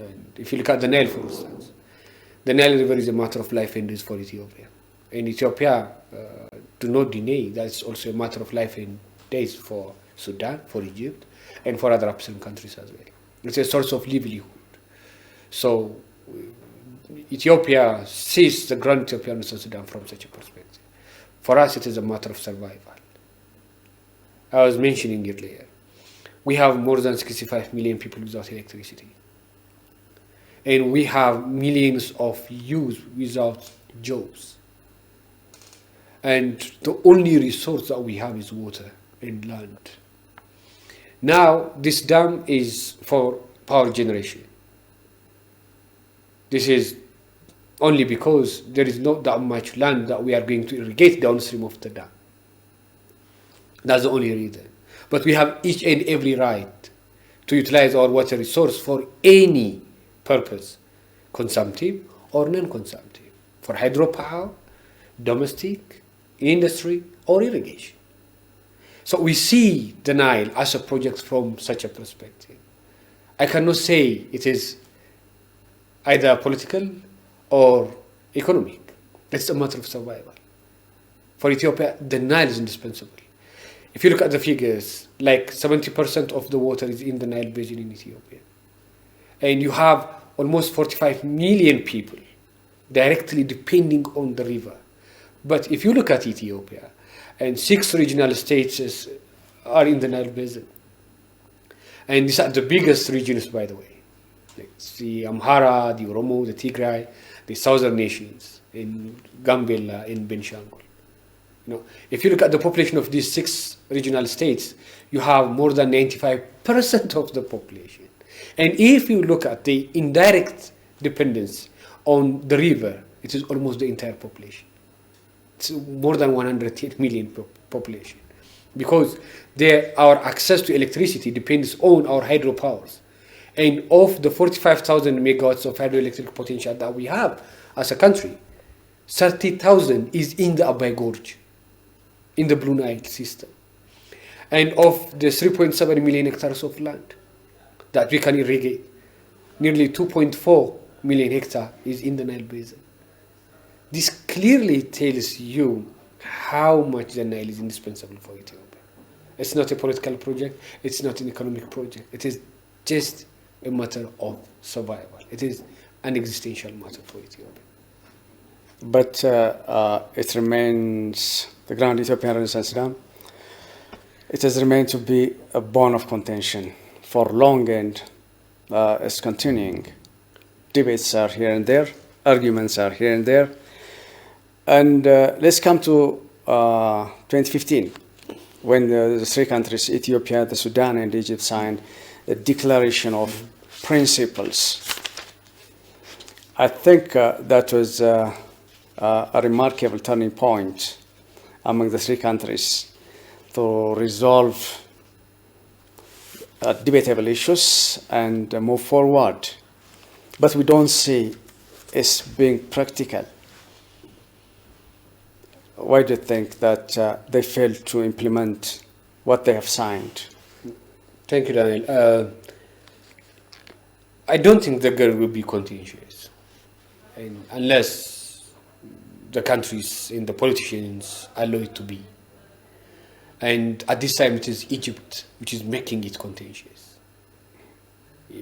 And if you look at the Nile, for instance, the Nile River is a matter of life and death for Ethiopia. And Ethiopia do not deny that it's also a matter of life and death for Sudan, for Egypt, and for other African countries as well. It's a source of livelihood. So Ethiopia sees the Grand Ethiopian Renicance Dam from such a perspective. For us, it is a matter of survival. I was mentioning earlier, we have more than 65 million people without electricity. And we have millions of youth without jobs. And the only resource that we have is water and land. Now, this dam is for power generation. This is only because there is not that much land that we are going to irrigate downstream of the dam. That's the only reason. But we have each and every right to utilize our water resource for any purpose, consumptive or non-consumptive, for hydropower, domestic, industry, or irrigation. So we see the Nile as a project from such a perspective. I cannot say it is either political or economic. It's a matter of survival. For Ethiopia, the Nile is indispensable. If you look at the figures, like 70% of the water is in the Nile basin in Ethiopia. And you have almost 45 million people directly depending on the river. But if you look at Ethiopia, and 6 regional states are in the Nile basin. And these are the biggest regions, by the way. Like the Amhara, the Oromo, the Tigray, the southern nations, in Gambela, in Benishangul. You know, if you look at the population of these 6 regional states, you have more than 95% of the population. And if you look at the indirect dependence on the river, it is almost the entire population. It's more than 110 million population. Because our access to electricity depends on our hydropowers. And of the 45,000 megawatts of hydroelectric potential that we have as a country, 30,000 is in the Abebe Gorge, in the Blue Nile system. And of the 3.7 million hectares of land that we can irrigate, nearly 2.4 million hectares is in the Nile basin. This clearly tells you how much the Nile is indispensable for Ethiopia. It's not a political project, it's not an economic project. It is just a matter of survival. It is an existential matter for Ethiopia. But it remains, the Grand Ethiopian Renicance Dam, it has remained to be a bone of contention for long, and is continuing. Debates are here and there, arguments are here and there. And let's come to 2015, when the 3 countries, Ethiopia, the Sudan, and Egypt, signed a declaration of principles. I think that was a remarkable turning point among the 3 countries to resolve debatable issues and move forward. But we don't see it being practical. Why do you think that they failed to implement what they have signed? Thank you, Daniel. I don't think the GERD will be contentious, and unless the countries and the politicians allow it to be. And at this time, it is Egypt which is making it contentious.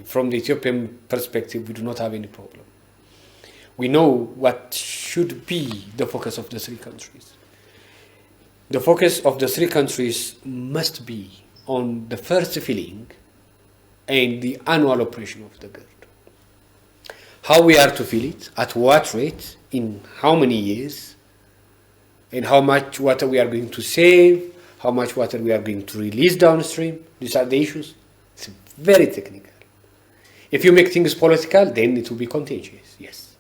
From the Ethiopian perspective, we do not have any problem. We know what should be the focus of the 3 countries. The focus of the 3 countries must be on the first filling and the annual operation of the GERD. How we are to fill it, at what rate, in how many years, and how much water we are going to save, how much water we are going to release downstream. These are the issues. It's very technical. If you make things political, then it will be contentious, yes.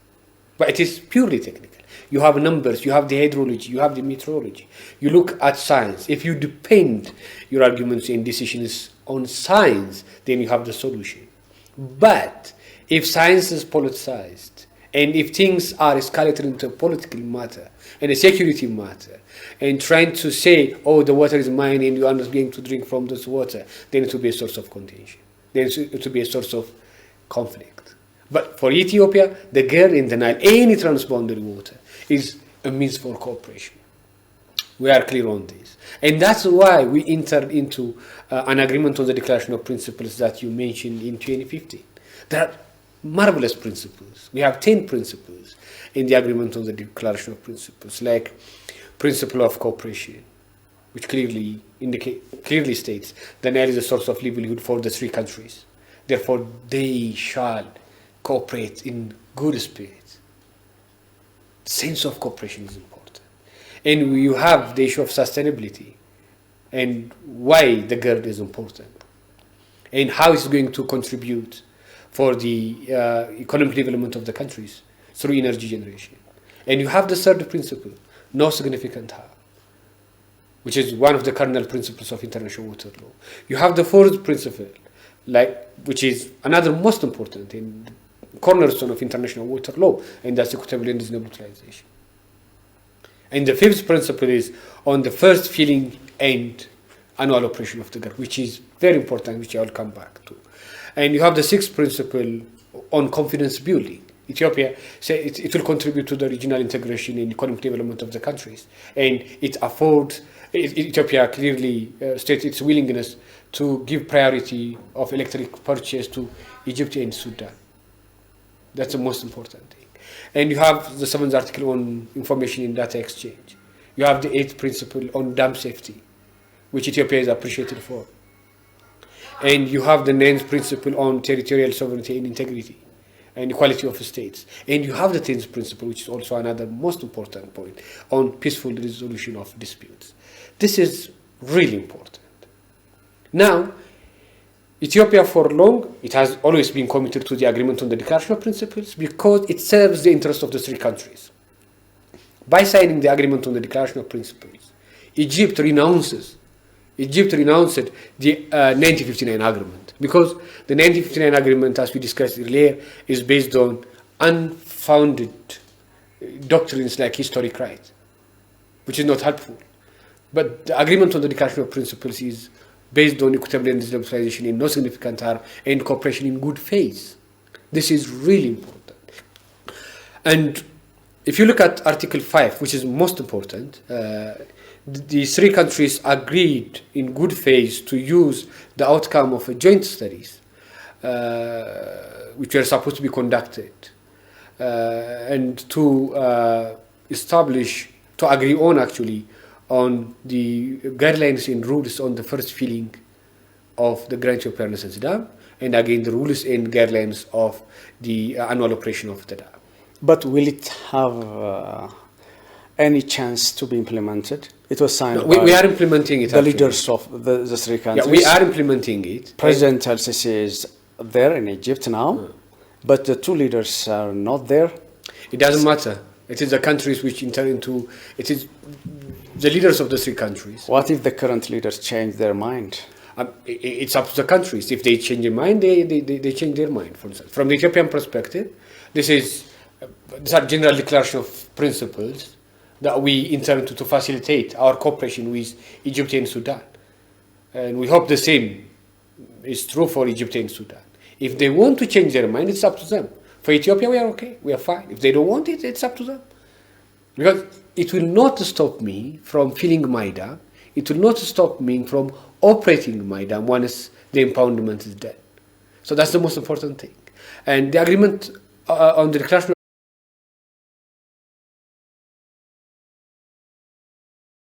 But it is purely technical. You have numbers, you have the hydrology, you have the meteorology. You look at science. If you depend your arguments and decisions on science, then you have the solution. But if science is politicized, and if things are escalated into a political matter and a security matter, and trying to say, oh, the water is mine and you are not going to drink from this water, then it will be a source of contention. Then it will be a source of conflict. But for Ethiopia, the GERD in the Nile, any transboundary water, is a means for cooperation. We are clear on this. And that's why we entered into an agreement on the Declaration of Principles that you mentioned in 2015. There are marvelous principles. We have 10 principles in the agreement on the Declaration of Principles, like principle of cooperation, which clearly states the Nile is a source of livelihood for the 3 countries. Therefore, they shall cooperate in good spirit. Sense of cooperation is important. And you have the issue of sustainability and why the GERD is important and how it's going to contribute for the economic development of the countries through energy generation. And you have the third principle, no significant harm, which is one of the cardinal principles of international water law. You have the fourth principle, which is another most important and cornerstone of international water law, and that's equitable and reasonable utilization. And the fifth principle is on the first filling and annual operation of the GERD, which is very important, which I will come back to. And you have the sixth principle on confidence building. Ethiopia says it will contribute to the regional integration and economic development of the countries. And Ethiopia clearly states its willingness to give priority of electric purchase to Egypt and Sudan. That's the most important thing. And you have the 7th article on information and data exchange. You have the 8th principle on dam safety, which Ethiopia is appreciated for. And you have the 9th principle on territorial sovereignty and integrity and equality of states. And you have the 10th principle, which is also another most important point, on peaceful resolution of disputes. This is really important. Now, Ethiopia for long, it has always been committed to the agreement on the Declaration of Principles because it serves the interest of the 3 countries. By signing the agreement on the Declaration of Principles, Egypt renounced the 1959 agreement, because the 1959 agreement, as we discussed earlier, is based on unfounded doctrines like historic right, which is not helpful. But the agreement on the Declaration of Principles is based on equitable and decentralization in no significant harm and cooperation in good faith. This is really important. And if you look at Article 5, which is most important, the 3 countries agreed in good faith to use the outcome of a joint studies, which were supposed to be conducted, and to agree on the guidelines and rules on the first filling of the Grand Ethiopian Renicance Dam, and again the rules and guidelines of the annual operation of the dam. But will it have any chance to be implemented? It was signed by we are implementing it. The leaders of the 3 countries. Yeah, we are implementing it. President Al-Sisi is there in Egypt now, but the 2 leaders are not there. It doesn't matter. It is the countries which enter into, it is the leaders of the 3 countries. What if the current leaders change their mind? It's up to the countries. If they change their mind, they change their mind. For instance, from the Ethiopian perspective, these are general declaration of principles that we intend to facilitate our cooperation with Egypt and Sudan. And we hope the same is true for Egypt and Sudan. If they want to change their mind, it's up to them. For Ethiopia, we are okay. We are fine. If they don't want it, it's up to them. Because it will not stop me from filling my dam. It will not stop me from operating my dam once the impoundment is done. So that's the most important thing. And the agreement on the Declaration